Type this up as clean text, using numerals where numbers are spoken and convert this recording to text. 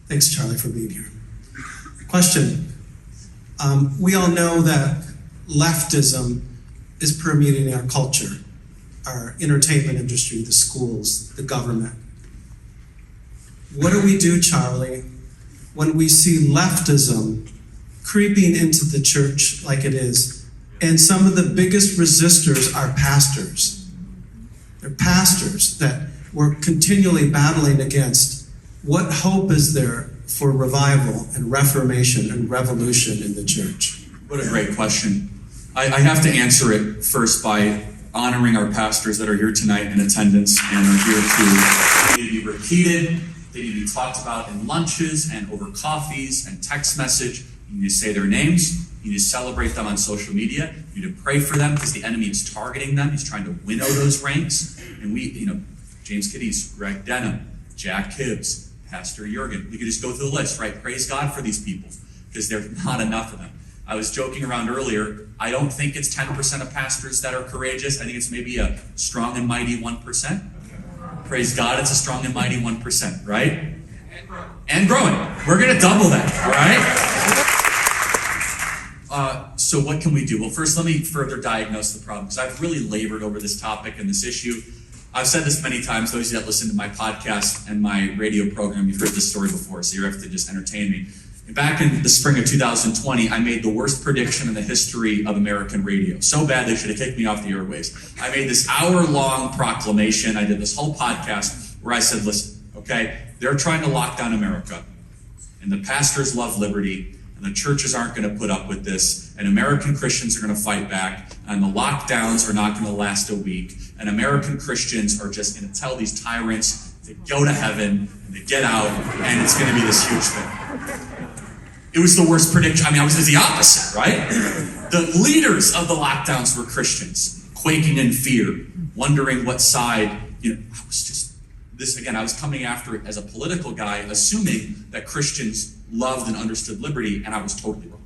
Thanks, Charlie, for being here. Question. We all know that leftism is permeating our culture, our entertainment industry, the schools, the government. What do we do, Charlie, when we see leftism creeping into the church like it is? And some of the biggest resistors are pastors. They're pastors that we're continually battling against. What hope is there for revival and reformation and revolution in the church? What a great question. I have to answer it first by honoring our pastors that are here tonight in attendance and are here to be repeated. They need to be talked about in lunches and over coffees and text message. You need to say their names. You need to celebrate them on social media. You need to pray for them because the enemy is targeting them. He's trying to winnow those ranks. And James Kitties, Greg Denham, Jack Hibbs, Pastor Jurgen. We could just go through the list, right? Praise God for these people because there's not enough of them. I was joking around earlier. I don't think it's 10% of pastors that are courageous. I think it's maybe a strong and mighty 1%. Praise God, it's a strong and mighty 1%, right? And growing. We're going to double that, all right? So what can we do? Well, first, let me further diagnose the problem because I've really labored over this topic and this issue. I've said this many times. Those of you that listen to my podcast and my radio program, you've heard this story before, so you have to just entertain me. Back in the spring of 2020, I made the worst prediction in the history of American radio. So bad they should have kicked me off the airways. I made this hour-long proclamation. I did this whole podcast where I said, listen, okay, they're trying to lock down America, and the pastors love liberty, and the churches aren't going to put up with this, and American Christians are going to fight back, and the lockdowns are not going to last a week, and American Christians are just going to tell these tyrants to go to heaven and to get out, and it's going to be this huge thing. It was the worst prediction. I was the opposite, right? The leaders of the lockdowns were Christians, quaking in fear, wondering what side, I was coming after it as a political guy, assuming that Christians loved and understood liberty, and I was totally wrong.